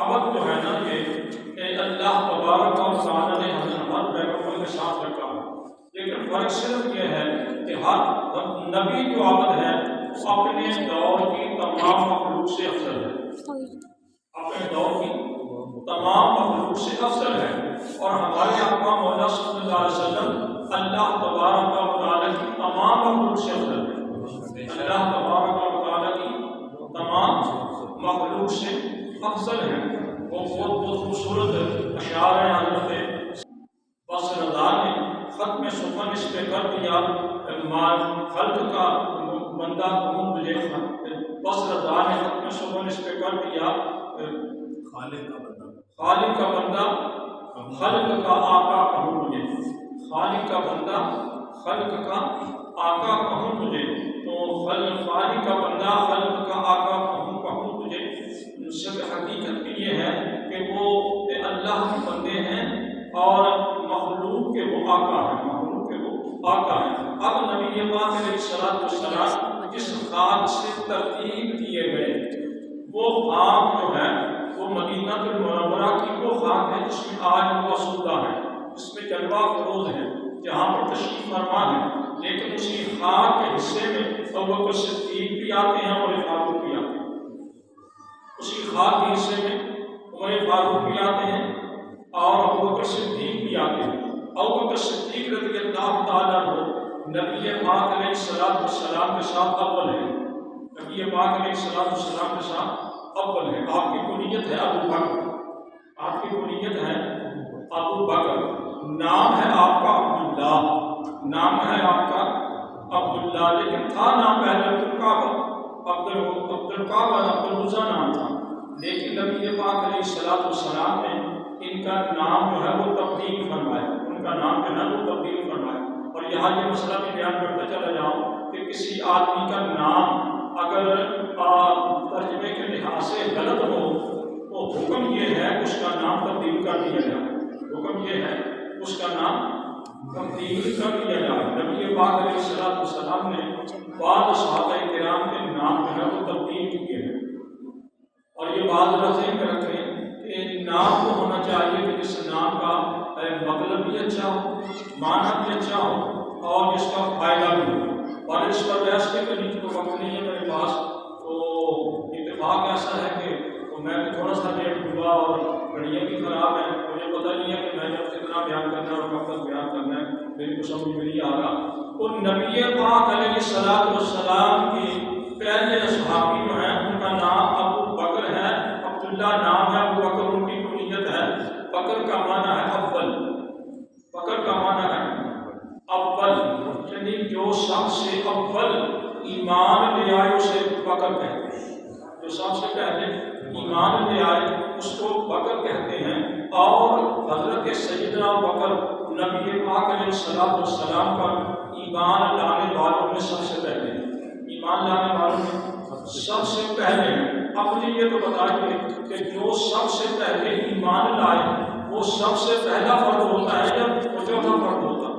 عبد جو ہے نا یہ اللہ تبارک و تعالیٰ نے ہر پیغمبر کے ساتھ رکھا ہے، لیکن فرق صرف یہ ہے کہ ہر نبی جو عبد ہے وہ اپنے دور کی تمام مخلوق سے افضل ہے، اپنے دور کی تمام مخلوق سے افضل ہے۔ اور ہمارے آقا مولا صلی اللہ علیہ وسلم اللہ تبارک و تعالیٰ کی تمام مخلوق سے افضل ہے، اللہ تبارک و تعالیٰ کی تمام مخلوق سے افضل ہے۔ وہ بہت خوبصورت اشعار ہیں حضرت بصرہ نے ختم سخن اس پہ کر دیا، خلق کا بندہ کون مجھے، بصرہ نے ختم سخن اس پہ کر دیا، خالق کا بندہ خلق کا آقا کہوں مجھے، خالق کا بندہ خلق کا آقا کہوں مجھے، تو خالق کا بندہ خلق کا آقا کہوں تجھے۔ حقیقت بھی یہ ہے کہ وہ اللہ کے بندے ہیں اور مخلوق کے وہ آقا ہیں، مخلوق کے وہ آقا ہیں۔ اب نبی پاک علیہ السلام جس خاک سے ترتیب دیے گئے وہ خاک جو ہے وہ مدینہ المنورہ کی وہ خاک ہے جس میں آج وہ آسودہ ہے، جس میں جلوہ فروز ہے، جہاں پر تشریف فرما ہے، لیکن اسی خاک کے حصے میں ابوبکر صدیق بھی آتے ہیں اور فاروق بھی آتے ہیں، اسی خاک کے حصے میں عمر فاروق بھی آتے ہیں اور ابوبکر صدیق بھی آتے ہیں۔ ابوبکر صدیق رضی اللہ تعالیٰ عنہ نبی پاک علیہ السلام کے ساتھ اول ہے، نبی پاک علیہ السلام کے ساتھ اول ہے۔ آپ کی کنیت ہے ابو بکر، آپ کی کنیت ہے ابو بکر، نام ہے آپ کا عبداللہ، نام ہے آپ کا عبداللہ، لیکن تھا نام پہلے عبدالکعبہ، عبدالکعبہ عبدالعزیٰ نام تھا، لیکن نبی پاک علیہ السلام نے ان کا نام جو ہے وہ تبدیل فرمایا، ان کا نام جو ہے وہ تبدیل فرمایا۔ اور یہاں یہ مسئلہ بھی بیان کرتا چلا جاؤں کہ کسی آدمی کا نام اگر ترجمے کے لحاظ سے غلط ہو تو حکم یہ ہے اس کا نام تبدیل کر دیا جائے، حکم یہ ہے اس کا نام تبدیل کر دیا جائے۔ نبی پاک علیہ السلام نے بعض صحابہ کرام کے نام جو ہے وہ تبدیل کیے ہیں، اور یہ بات ذہن میں رکھیں کہ نام تو ہونا چاہیے کہ جس نام کا مطلب بھی اچھا ہو، معنی بھی اچھا ہو اور جس کا فائدہ بھی ہو۔ اور اس پر بحث کے لیے تو وقت نہیں ہے میرے پاس، تو اتفاق ایسا ہے کہ میں بھی تھوڑا سا لیٹ ہوا اور گھڑیاں بھی خراب ہیں، مجھے پتہ نہیں ہے کہ میں نے کتنا بیان کرنا ہے اور کب تک بیان کرنا ہے، میری کو سمجھ میں نہیں آ رہا۔ اور نبی پاک علیہ السلام کی پہلے صحابی جو ہیں ان کا نام ابو بکر ہے، عبداللہ نام ہے، ابو بکر ان کی کنیت ہے۔ بکر کا معنی ہے اول، بکر کا معنی ہے اول، یعنی جو سب سے اول ایمان لے آئے اسے بکر کہتے ہیں، جو سب سے پہلے ایمان لے آئے اس کو بکر کہتے ہیں۔ اور حضرت سیدنا بکر نبی پاک علیہ السلام پر ایمان لانے والوں میں سب سے پہلے، ایمان لانے والوں میں سب سے پہلے ہیں۔ اب مجھے یہ تو بتائیے کہ جو سب سے پہلے ایمان لائے وہ سب سے پہلا فرد ہوتا ہے یا وہ چوتھا فرد ہوتا ہے؟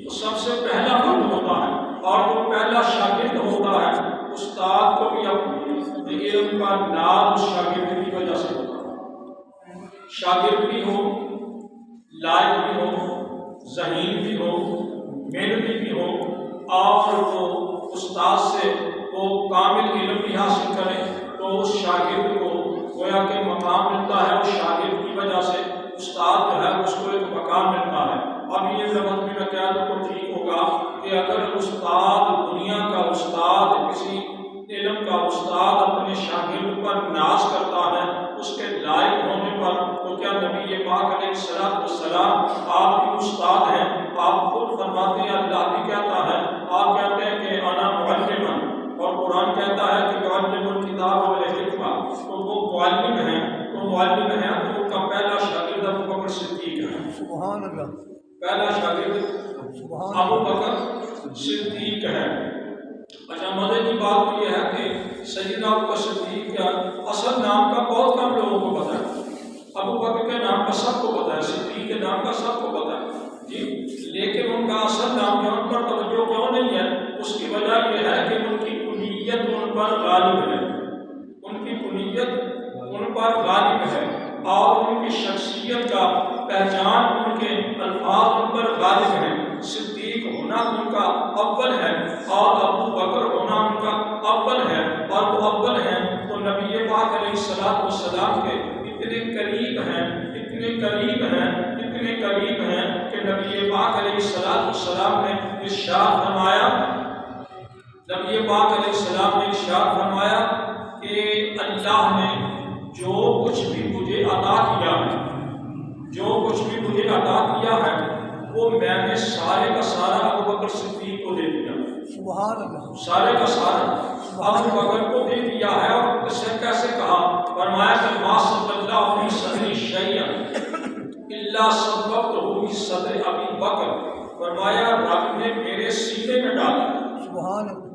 وہ سب سے پہلا فرد ہوتا ہے، اور وہ پہلا شاگرد ہوتا ہے۔ استاد کو بھی اپنے علم کا نام شاگرد کی وجہ سے ہوتا ہے، شاگرد بھی ہو، لائق بھی ہو، ذہین بھی ہو، محنتی بھی ہو، اور وہ استاد سے وہ کامل علم بھی حاصل کرے تو اس شاگرد کو گویا کہ مقام ملتا ہے، اس شاگرد کی وجہ سے استاد جو ہے اس کو ایک مقام ملتا ہے۔ اب یہ لفظ بھی میں کہہ دوں تو ٹھیک ہوگا کہ اگر استاد، دنیا کا استاد، کسی علم کا استاد اپنے شاگرد پر ناز کرتا ہے اس کے لائق ہونے پر، تو کیا نبی پاک علیہ السلام آپ بھی استاد ہیں؟ آپ خود فرماتے ہیں، اللہ بھی کہتا ہے، آپ کہتے ہیں کہ انا معلم، اور قرآن کہتا ہے کہ معلم الکتاب والحکمہ، تو وہ معلم ہیں، تو معلم ہیں تو ان کا پہلا شاگرد ابو بکر صدیق ہے، سبحان اللہ، پہلا شاگرد ابو بکر صدیق ہے۔ اچھا، مزے کی بات تو یہ ہے کہ سیدنا ابو بکر صدیق کا اصل نام کا بہت کم لوگوں کو پتہ ہے، ابو بکر کے نام کا سب کو پتہ ہے، صدیق کے نام کا سب کو پتہ ہے جی، لیکن ان کا اصل نام جو ان پر توجہ کیوں نہیں ہے؟ اس کی وجہ یہ ہے کہ ان کی کنیت ان پر غالب ہے، ان کی کنیت ان پر غالب ہے اور ان کی شخصیت کا پہچان ان کے الفاظ ان پر غالب ہے۔ صدیق ہونا ان کا اول ہے اور ابو بکر ہونا ان کا اول ہے، اور وہ اول ہیں تو نبی پاک علیہ السلام کے اتنے قریب ہیں، اتنے قریب ہیں، اتنے قریب ہیں کہ نبی پاک علیہ السلام نے ارشاد فرمایا، نبی پاک علیہ السلام نے ارشاد فرمایا کہ اللہ نے جو کچھ بھی مجھے عطا کیا ہے، جو کچھ بھی مجھے عطا کیا ہے وہ میں نے سارے کا سارا ابو بکر صدیق کو دے دیا، سبحان اللہ، سارے کا سارا ابو بکر کو دے دیا ہے۔ اور کسے کیسے کہا؟ فرمایا کہ ما صلی اللہ فی صدری شیئا الا صببته فی صدر ابی بکر، فرمایا رب نے میرے سینے میں ڈالا، سبحان اللہ،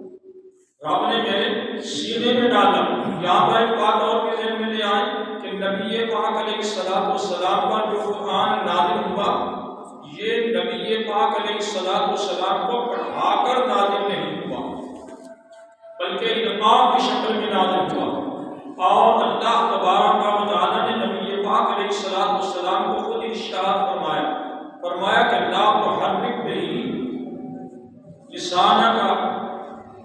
رب نے میرے سینے میں ڈالا۔ یہاں پر ایک بات اور بھی ذہن میں لے آئے کہ نبی پاک علیہ السلام پر جو قرآن نازل ہوا یہ نبی پاک علیہ السلام کو پڑھا کر نازل نہیں ہوا بلکہ القاء کی شکل میں نازل ہوا، اور اللہ تبارک و تعالی نے نبی پاک علیہ السلام کو خود ارشاد فرمایا کہ لا تحرک بہ لسانک،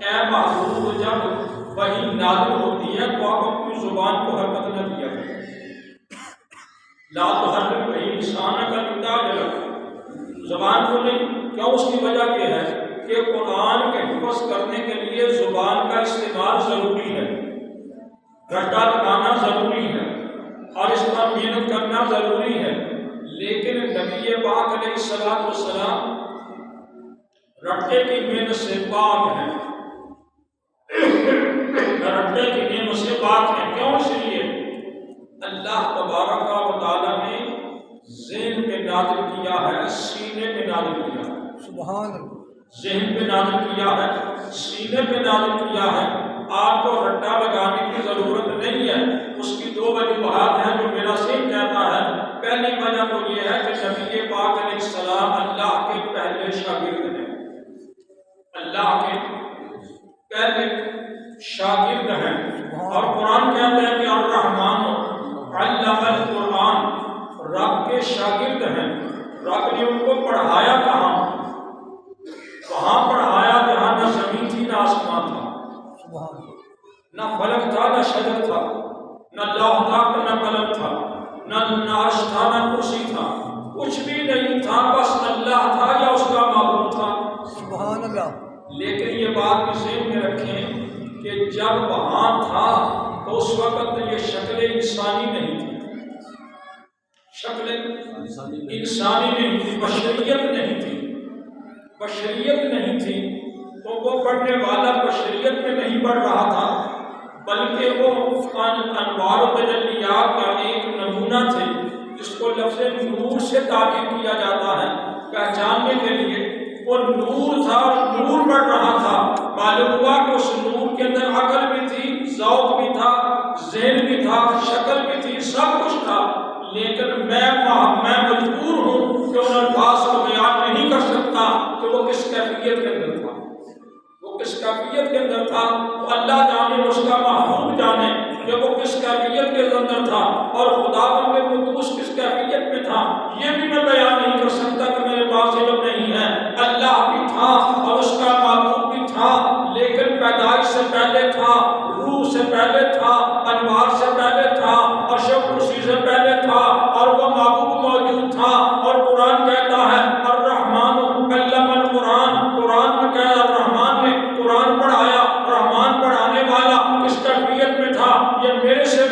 اے محبوب جب وحی نازل ہوتی ہے تو آپ اپنی زبان کو حرکت نہ دیا کریں، لا تحرک بہ لسانک لتعجل، زبان کو نہیں۔ کیوں؟ اس کی وجہ یہ ہے کہ قرآن کے حفظ کرنے کے لیے زبان کا استعمال ضروری ہے، رٹا لگانا ضروری ہے اور اس پر محنت کرنا ضروری ہے، لیکن نبی پاک علیہ السلام رٹے کی محنت سے پاک ہے، رٹے کی محنت سے پاک ہے۔ کیوں؟ اس لیے اللہ تبارک و تعالیٰ نے ذہن پہ نازل کیا ہے، سینے پہ نازل کیا ہے، سبحان اللہ، ذہن پہ نازل کیا ہے، سینے پہ نازل کیا ہے۔ آپ کو رٹا لگانے کی ضرورت نہیں ہے۔ اس کی دو وجوہات ہیں جو میرا ذہن کہتا ہے۔ پہلی وجہ تو یہ ہے کہ نبی پاک علیہ السلام اللہ کے پہلے شاگرد ہیں، اللہ کے پہلے شاگرد ہیں، اور قرآن کہتا ہے کہ الرحمن علم القرآن، رب کے شاگرد ہیں۔ رب نے ان کو پڑھایا کہاں؟ وہاں پڑھایا جہاں نہ زمین تھی نہ آسمان تھا، نہ فلک تھا نہ شجر تھا، نہ لوح تھا نہ قلم تھا، نہ عرش تھا نہ کرسی تھا، کچھ بھی نہیں تھا، بس اللہ تھا یا اس کا معبود تھا، سبحان اللہ۔ لیکن یہ بات بھی ذہن میں رکھیں کہ جب وہاں تھا تو اس وقت یہ شکل انسانی نہیں تھی، شکل انسانی نہیں تھی، بشریت نہیں تھی، بشریت نہیں تھی، تو وہ پڑھنے والا بشریت میں نہیں پڑھ رہا تھا بلکہ وہ انوار و تجلیات کا ایک نمونہ تھے جس کو لفظ نور سے تعبیر کیا جاتا ہے پہچاننے کے لیے۔ وہ نور تھا، نور پڑھ رہا تھا، معلوم ہوا کہ اس نور کے اندر عقل بھی تھی، ذوق بھی تھا، ذہن بھی تھا، شکل بھی تھی، سب کچھ تھا، لیکن میں مجبور ہوں کہ ان الفاظ کو بیان نہیں کر سکتا کہ وہ کس کیفیت کے اندر تھا، وہ کس کیفیت کے اندر تھا، وہ اللہ جانے، اس کا محبوب جانے کہ وہ کس کیفیت کے اندر تھا، اور خدا بندے قدوس کس کیفیت میں تھا، یہ بھی میں بیان نہیں کر سکتا کہ میرے پاس علم نہیں ہے۔ اللہ بھی تھا اور اس کا معبود بھی تھا، لیکن پیدائش سے پہلے تھا، روح سے پہلے تھا، انوار سے پہلے تھا، عرش و کرسی سے پہلے تھا، اور وہ معبود موجود تھا۔ اور قرآن کہتا ہے الرحمن علم القرآن، قرآن میں کہا الرحمن نے قرآن پڑھایا، رحمان پڑھانے والا کس کیفیت میں تھا، یہ میرے سے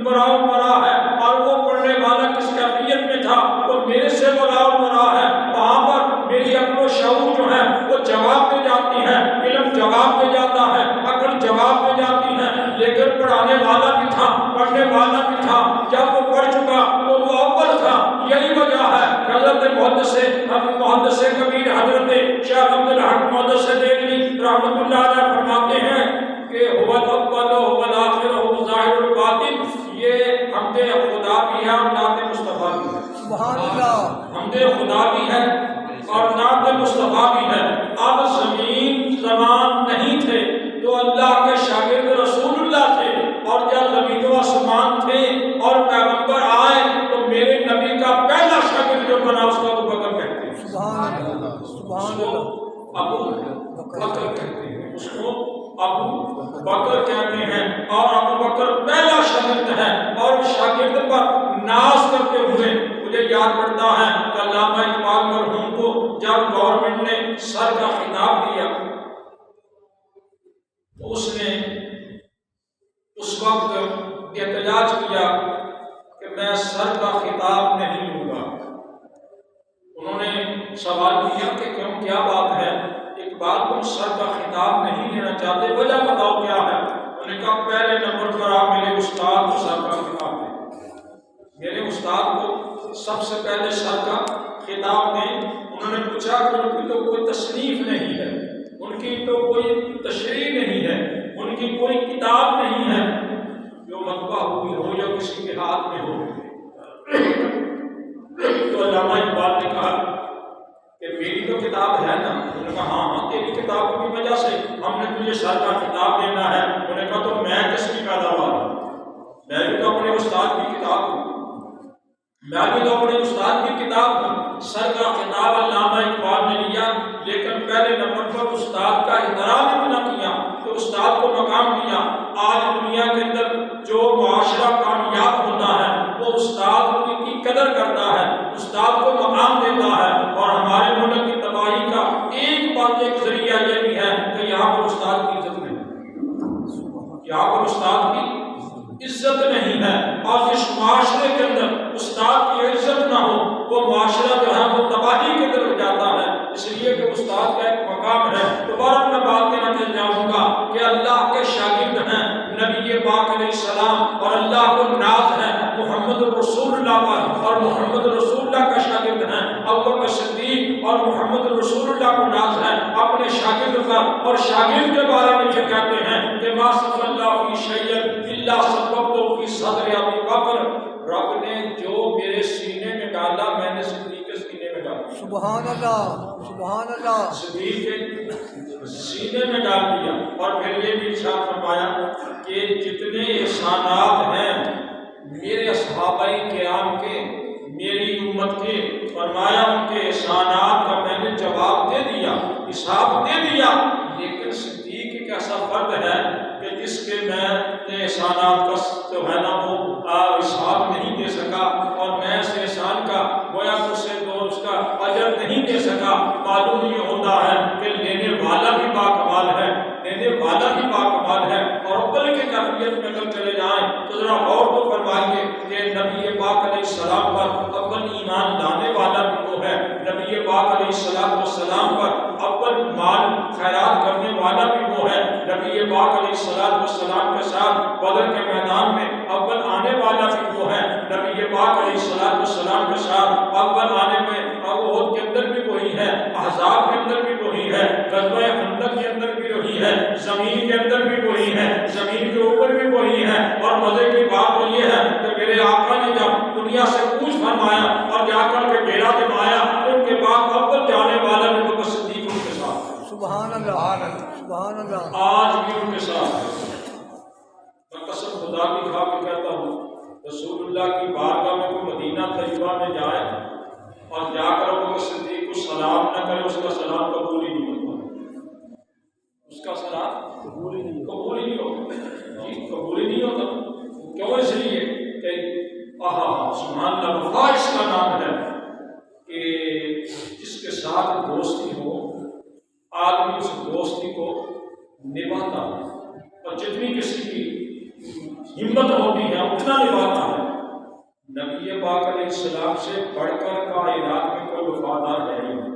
براؤ برا ہے، اور وہ پڑھنے والا کس کیفیت میں تھا، وہ میرے سے براؤ برا ہے۔ وہاں پر میری عقل و شعور جو ہے وہ جواب دے جاتی ہے، علم جواب دے جاتا ہے، عقل جواب دے جاتی ہے، لیکن پڑھانے والا بھی تھا، پڑھنے والا بھی تھا۔ جب وہ پڑھ چکا تو وہ اول تھا۔ یہی وجہ ہے حضرت محدث کبیر حضرت شیخ عبدالحق محدث دہلوی رحمۃ اللہ علیہ فرماتے ہیں کہ هو الاول هو الاخر هو الظاہر الباطن، یہ حمد خدا بھی ہے اور نعت مصطفیٰ بھی ہے، سبحان اللہ، حمد خدا بھی ہے اور نعت مصطفیٰ بھی ہے۔ اب زمین زمان نہیں تھے تو اللہ کے شاگرد رسول اللہ تھے، اور جب زمین و آسمان تھے سبحان کو اللہ ابو بکر کہتے ہیں، اس کو ابو بکر کہتے ہیں، اور ابو بکر پہلا شاگرد ہے، اور شاگرد پر ناز کرتے ہوئے مجھے یاد پڑتا ہے کہ علامہ اقبال مرحوم کو جب گورنمنٹ نے سر کا خطاب دیا تو اس نے اس وقت احتجاج کیا کہ میں سر کا خطاب نہیں لوں گا۔ انہوں نے سوال کیا کہ کیوں، کیا بات ہے اقبال، تم سر کا خطاب نہیں لینا چاہتے، وجہ بتاؤ کیا ہے؟ انہوں نے کہا پہلے نمبر پر آپ میرے استاد کو سر کا خطاب دیں، میرے استاد کو سب سے پہلے سر کا خطاب دیں۔ انہوں نے پوچھا کہ ان کی تو کوئی تصنیف نہیں ہے، ان کی تو کوئی تشریح نہیں ہے، ان کی کوئی کتاب نہیں ہے جو مطبوع ہوئی ہو یا کسی کے ہاتھ میں ہو۔ تو علامہ اقبال نے کہا کہ میری تو کتاب ہے نا؟ انہوں نے کہا ہاں ہاں، تیری کتاب کی وجہ سے ہم نے تجھے سر کا خطاب دینا ہے۔ انہوں نے کہا تو میں کس کی پیداوار ہوں؟ میں بھی تو اپنے استاد کی کتاب ہوں، میں بھی تو اپنے استاد کی کتاب ہوں۔ سر کا خطاب علامہ اقبال نے لیا، لیکن پہلے نمبر پر استاد کا احترام اتنا کیا کہ استاد کو مقام دیا۔ آج دنیا کے اندر جو معاشرہ کامیاب ہوتا ہے وہ استاد کی قدر کرتا ہے، استاد کو مقام دیتا ہے، اور ہمارے ملک کی تباہی کا ایک ذریعہ یہ بھی ہے کہ یہاں پر استاد کی عزت نہیں، یہاں پر استاد کی عزت نہیں ہے، اور جس معاشرے کے اندر استاد کی عزت نہ ہو وہ معاشرہ جو ہے وہ تباہی کی طرف جاتا ہے۔ اس لیے کہ استاد کا ایک مقام ہے۔ دوبارہ میں بات کرنا چاہوں گا کہ اللہ کے شاگرد ہیں نبی پاک علیہ السلام، اور اللہ کو ناز ہے محمد رسول اللہ پر، اور محمد رسول اللہ کا شاگرد ہیں ابوبکر صدیق، اور محمد رسول اللہ کو ناز ہے اپنے شاگرد پر، اور شاگرد کے بارے میں یہ کہتے ہیں کہ ما صلی اللہ فی شیء الا صببت فی صدر ابی بکر، رب نے جو میرے سینے میں ڈالا میں نے صدیق کے سینے میں ڈالا۔ سبحان اللہ سبحان اللہ صدیق کے سینے میں ڈال دیا۔ اور پھر یہ بھی ارشاد فرمایا کہ جتنے احسانات ہیں میرے صحابہ کرام کے، میری امت کے، فرمایا ان کے احسانات کا میں نے جواب دے دیا، حساب دے دیا، لیکن صدیق ایک ایسا فرد ہے کہ جس کے میں نے احسانات کا جو ہے نا وہ حساب نہیں دے سکا، اور میں اس احسان کا گویا اسے تو اس کا اجر نہیں دے سکا۔ معلوم یہ ہوتا ہے کہ لینے والا بھی باکمال ہے، دینے والا بھی باکمال ہے۔ اور عقل کی کیفیت میں اگر چلے جائیں تو ذرا غور تو فرمائیے کہ نبی پاک علیہ السلام پر اول ایمان لانے والا بھی وہ ہے، نبی پاک علیہ السلام پر اول مال خیرات کرنے والا بھی وہ ہے، نبی پاک علیہ السلام کے ساتھ بدر کے میدان میں اول آنے والا بھی وہ ہے، نبی پاک علیہ السلام کے ساتھ اول آنے میں احد کے اندر بھی وہی ہے، احزاب کے اندر بھی وہی ہے، غزوہ خندق کے اندر بھی وہی ہے، زمین کے اندر بھی وہی ہے، زمین کے اوپر بھی وہی ہے۔ اور مزے کی بات تو یہ ہے کہ میرے آقا نے جب دنیا سے کوچ فرمایا اور جا کر کے ڈیرا جمایا، ان کے بعد اول جانے والا ابو بکر صدیق ان کے ساتھ ہے۔ سبحان اللہ سبحان اللہ آج بھی ان کے ساتھ ہے۔ میں قسم خدا کی کھا کے کہتا ہوں، رسول اللہ کی بارگاہ میں کوئی مدینہ طیبہ میں جائے اور جا کر ابو بکر صدیق کو سلام نہ کرے، اس کا سلام قبول ہی نہیں ہوتا، اس کا سلام قبول ہی نہیں ہوتا، جی قبول ہی نہیں ہوتا۔ کیوں؟ اس لیے کہ سبحان اللہ، وفا اس کا نام ہے کہ جس کے ساتھ دوستی ہو آدمی اس دوستی کو نبھاتا ہے، اور جتنی کسی کی ہمت ہوتی ہے اتنا نبھاتا ہے۔ نبی پاک علیہ السلام سے بڑھ کر کائنات میں کوئی وفادار ہے ہی نہیں،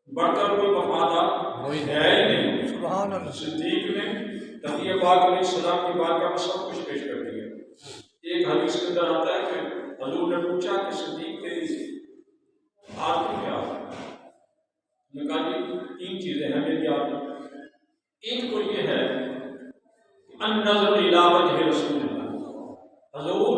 بڑھ کر کوئی وفادار ہے ہی نہیں۔ سبحان اللہ صدیق نے نبی پاک علیہ السلام کی بارگاہ میں سب کچھ پیش کر دیا۔ ایک حدیث کے اندر آتا ہے کہ حضور نے پوچھا کہ صدیق تیری آرزو کیا ہے؟ نے کہا جی 3 چیزیں ہیں میری آرزو۔ ایک تو یہ ہے النظر الی وجہ رسول اللہ، حضور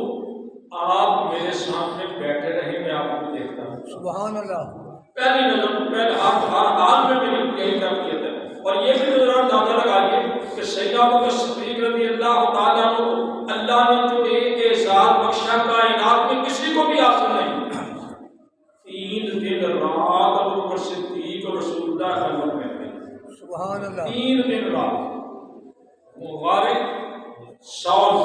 آپ میرے سامنے بیٹھے رہے، میں آپ کو دیکھتا ہوں۔ سبحان اللہ پہلی نظر پہلے ہر حال میں میری یہی کیفیت ہے۔ اور یہ بھی نظر اندازہ لگائیے کہ سیدنا ابوبکر صدیق رضی اللہ تعالیٰ عنہ، اللہ نے جو ایک اعزاز بخشا کائنات میں کسی کو بھی حاصل نہیں، 3 دن رات سبحان اللہ 3 دن رات غارق سور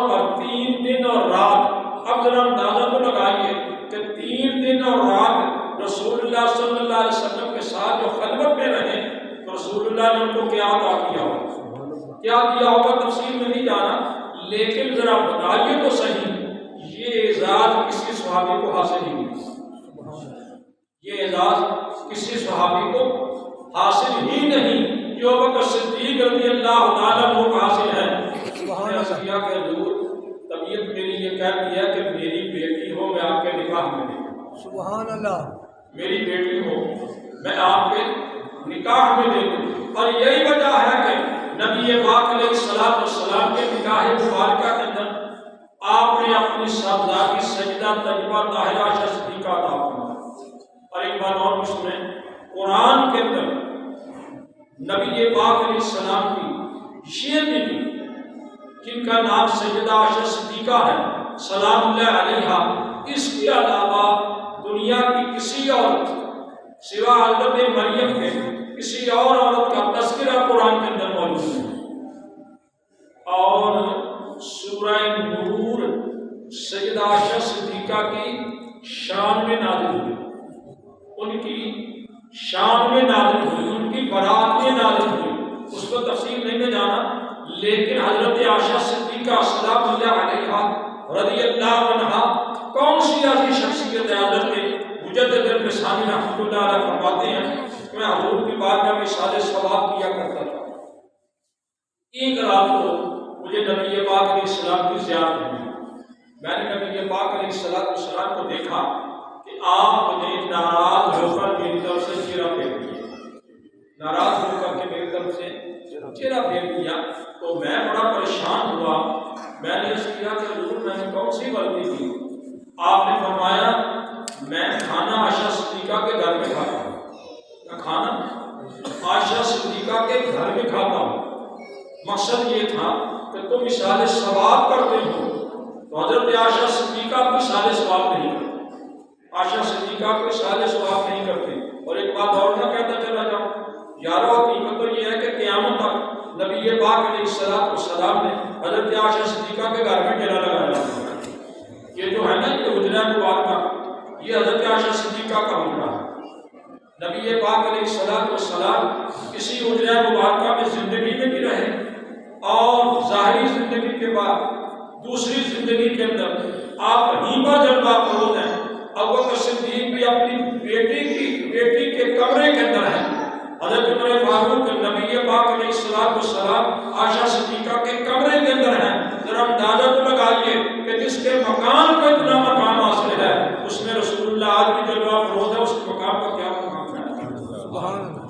پر 3 دن اور رات. اب ذرا اندازہ تو لگائیے کہ 3 دن اور رات رسول اللہ صلی اللہ علیہ وسلم کے ساتھ جو خلوت میں رہے تو رسول اللہ نے ان کو کیا عطا کیا ہوگا، کیا دیا ہوگا، تفصیل میں نہیں جانا، لیکن ذرا بتائیے تو صحیح یہ اعزاز کسی صحابی کو حاصل نہیں ہوئی، یہ اعزاز کسی صحابی کو حاصل ہی نہیں جو ابوبکر صدیق رضی اللہ تعالیٰ عنہ کو حاصل ہے. میں عرض کیا کہ حضور طبیعت میری یہ کہتی ہے کہ میری بیٹی ہو میں آپ کے نکاح میں دے، سبحان اللہ میری بیٹی ہو میں آپ کے نکاح میں دے دوں. اور یہی وجہ ہے کہ نبی پاک علیہ الصلوۃ والسلام کے نکاح مبارکہ کے اندر آپ نے اپنی صاحبزادی سیدہ طیبہ طاہرہ عائشہ صدیقہ عطا فرمائی. اور ایک بات اور بھی سنیں، قرآن کے اندر نبی پاک علیہ السلام کی یہ بیٹی جن کا نام سیدہ عائشہ صدیقہ ہے سلام اللہ علیہا، اس کے علاوہ دنیا کی کسی عورت سوا حضرت مریم کے کسی اور عورت کا تذکرہ قرآن کے اندر موجود ہے. اور سورہ نور سیدہ عائشہ صدیقہ کی شان میں نازل ہوئی، ان کی شان میں نازل ہوئی، ان کی برات میں نازل ہوئی. اس کو تفصیل نہیں میں جانا، لیکن حضرت عائشہ صدیقہ سلام اللہ علیہا رضی اللہ عنہا کون سی ایسی شخصیت ہے؟ حضرت مجدد الفسانی رحمۃ اللہ علیہ فرماتے ہیں کہ میں حضور کی بارگاہ میں اشارے ثواب کیا کرتا تھا. ایک رات کو مجھے نبی پاک علیہ السلام کی زیارت ہوئی. میں نے نبی پاک علیہ السلام کو دیکھا کہ آپ نے ناراض ہو کر میری طرف سے چہرہ پھیر دیا، ناراض ہو کر کے میری طرف سے چہرہ پھیر دیا. تو میں بڑا پریشان ہوا. میں نے اس کیا کہ حضور میں نے کون سی غلطی کی؟ آپ نے فرمایا میں کھانا عائشہ صدیقہ کے گھر میں کھاتا ہوں، میں کھانا عائشہ صدیقہ کے گھر میں کھاتا ہوں. مقصد یہ تھا کہ تم اشارے ثواب کرتے ہو تو حضرت عائشہ صدیقہ کو اشارے ثواب نہیں کرتے، عائشہ صدیقہ کو اشارے ثواب نہیں کرتے. اور ایک بات اور نہ کہتا چلا جاؤں یارو، حقیقت تو یہ ہے کہ قیامت تک نبی پاک علیہ السلام نے حضرت عائشہ صدیقہ کے گھر میں ڈیرا لگایا. یہ جو ہے نا یہ حجرہ مبارکہ یہ حضرت عائشہ صدیقہ کا حجرہ ہے. نبی پاک علیہ السلام کسی حجرہ مبارکہ میں زندگی میں بھی رہے اور ظاہری زندگی کے بعد دوسری زندگی کے اندر آپ وہیں پر جلوہ فروز ہیں. ابوبکر صدیق بھی اپنی بیٹی کے کمرے کے اندر ہیں. حضرت عمر فاروق نبی پاک علیہ السلام عائشہ صدیقہ کے کمرے کے اندر ہیں. ذرا اندازہ تو لگائیے کہ جس کے مقام کو اتنا مقام حاصل ہے اس میں رسول اللہ آج بھی جلوہ فروز ہے. اس کے مقام کا کیا مقام ہے؟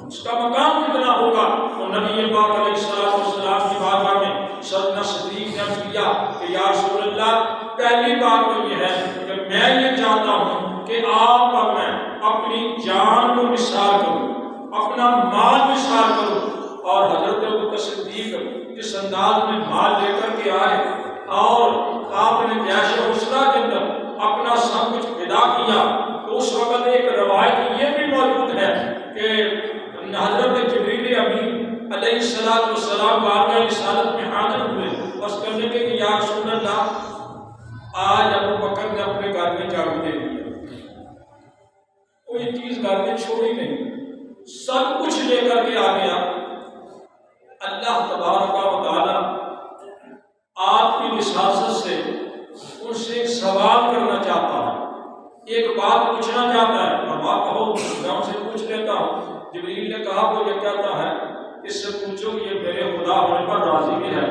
اس کا مقام کتنا ہوگا؟ تو نبی پاک علیہ السلام کی بارگاہ میں سیدنا صدیق نے عرض کیا کہ یا رسول اللہ پہلی بات تو یہ ہے کہ میں یہ چاہتا ہوں کہ آپ پر میں اپنی جان کو نثار کروں، اپنا مال نثار کروں. اور حضرت ابوبکر صدیق جس انداز میں مال لے کر کے آئے اور آپ نے جیش اسرا کے اندر اپنا سب کچھ فدا کیا، تو اس وقت ایک روایت یہ بھی موجود ہے کہ حضرت جبریل امین علیہ السلام بارگاہ رسالت میں حاضر ہوئے بس کرنے کے کہ یا رسول اللہ آج ابوبکر نے اپنے گھر میں جھاڑو دے دیا، کوئی چیز گھر میں چھوڑی نہیں، سب کچھ لے کر کے آ گیا. اللہ تبارک و تعالی آپ کی وساست سے ان سے ایک سوال کرنا چاہتا ہے، ایک بات پوچھنا چاہتا ہے. اب آپ کہو میں ان سے پوچھ لیتا ہوں. جبریل نے کہا وہ یہ کہتا ہے اس سے پوچھو کہ یہ میرے خدا ہونے پر راضی بھی ہے.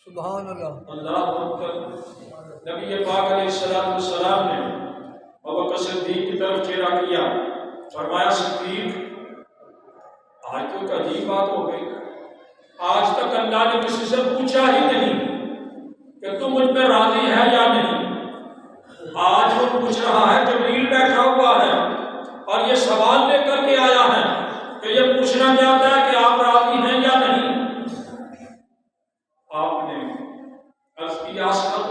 سبحان اللہ اللہ اکبر. نبی پاک علیہ السلام نے ابوبکر صدیق کی طرف چہرہ کیا، فرمایا صدیق آج تو ایک عجیب بات ہو گئی، آج تک اللہ نے کسی سے پوچھا ہی نہیں کہ تم مجھ پہ راضی ہے یا نہیں. آج وہ پوچھ رہا ہے، جبریل بیٹھا ہوا ہے اور یہ سوال لے کر کے آیا ہے کہ یہ پوچھنا چاہتا ہے کہ آپ راضی ہیں یا نہیں. آپ نے عرض کیا سنت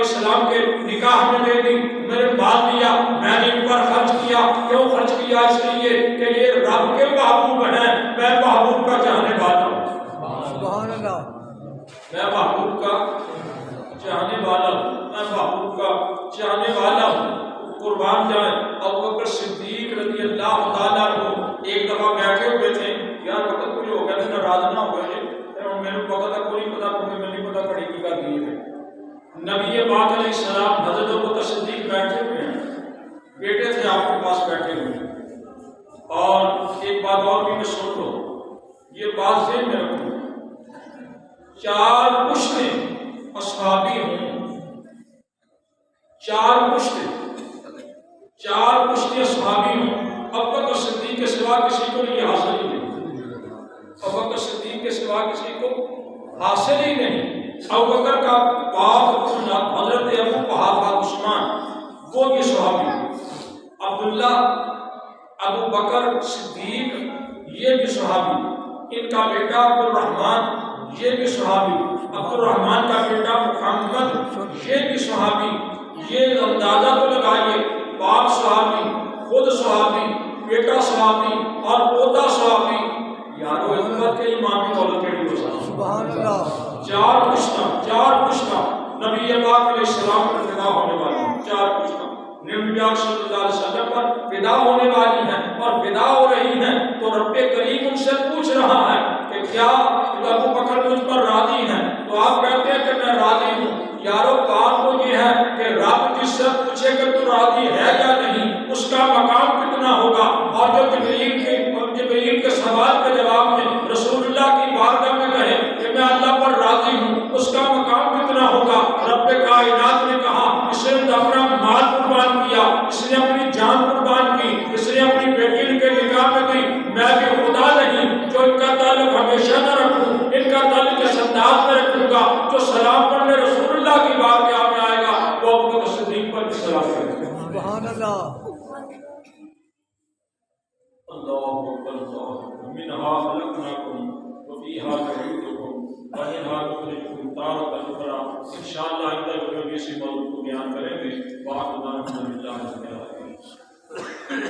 السلام کے نکاح میں دے دی، میرے مال دیا، میں نے ان پر خرچ کیا۔ کیوں خرچ کیا؟ اس لیے کہ یہ رب کے محبوب ہیں، میں محبوب کا چاہنے والا ہوں۔ سبحان اللہ۔ میں محبوب کا چاہنے والا ہوں، میں محبوب کا چاہنے والا ہوں۔ قربان جائیں ابوبکر صدیق رضی اللہ تعالیٰ عنہ ایک دفعہ بیٹھے ہوئے تھے، یار وقت کوئی ہو گیا تھا، ناراض نہ ہو گئے، میرے کو پتا تھا کوئی نہیں پتا، میں نہیں پتا پڑی کی کر دیے تھے۔ نبی پاک علیہ السلام حضرت ابوبکر صدیق بیٹھے ہوئے ہیں، بیٹے تھے آپ کے پاس بیٹھے ہوئے۔ اور ایک بات اور بھی میں سن لو، یہ بات ذہن میں رکھو، 4 پشتیں اصحابی ہوں، 4 پشتیں اصحابی ہوں، ابوبکر صدیق کے سوا کسی کو یہ حاصل ہی نہیں، ابوبکر صدیق کے سوا کسی کو حاصل ہی نہیں۔ ابوبکر کا باپ حضرت ابو قحافہ عثمان، وہ بھی صحابی، عبداللہ ابو بکر صدیق یہ بھی صحابی، ان کا بیٹا عبد الرحمن یہ بھی صحابی، عبد الرحمن کا بیٹا محمد یہ بھی صحابی۔ یہ اندازہ تو لگائیے، باپ صحابی، خود صحابی، بیٹا صحابی اور پوتا صحابی، یارو امت کے امامی دولت کے لیے صحابی۔ سبحان اللہ۔ 4 پشتہ نبی پاک علیہ السلام پر فدا ہونے والی ہیں، 4 پشتہ نبی پاک صلی اللہ علیہ وسلم پر فدا ہونے والی ہیں اور فدا ہو رہی ہیں۔ تو رب کریم ان سے پوچھ رہا ہے کہ کیا ابو بکر مجھ پر راضی ہیں؟ تو آپ کہتے ہیں کہ میں راضی ہوں۔ یارو بات تو یہ ہے کہ رب جس سے پوچھے کہ تو راضی ہے یا نہیں، اس کا مقام کتنا ہوگا، اور جو جبرائیل کے سوال کے جواب میں رسول اللہ کی بارگاہ میں کہے کہ میں اللہ پر راضی ہوں، اس کا مقام کتنا ہوگا۔ رب کائنات نے کہا اس نے اپنا مال قربان کیا، اس نے اپنی جان قربان کی، اس نے اپنی بیٹی کے نکاح میں دی، میں بھی خدا نہیں جو ان کا تعلق ہمیشہ نہ رکھوں، ان کا تعلق اس انداز میں رکھوں گا، جو سلام پڑھنے رسول اللہ کی بارگاہ میں آئے گا وہ ابوبکر صدیق پر بھی سلام کرے گا۔ سبحان اللہ۔ اللہ اکبر، اللہ اکبر۔ منہا خلقناکم وفیہا نعیدکم ومنہا نخرجکم تارۃ اخری۔ انشاءاللہ آئندہ جو بھی اسی موضوع کو بیان کریں گے، وآخر دعوانا الحمدللہ رب العالمین۔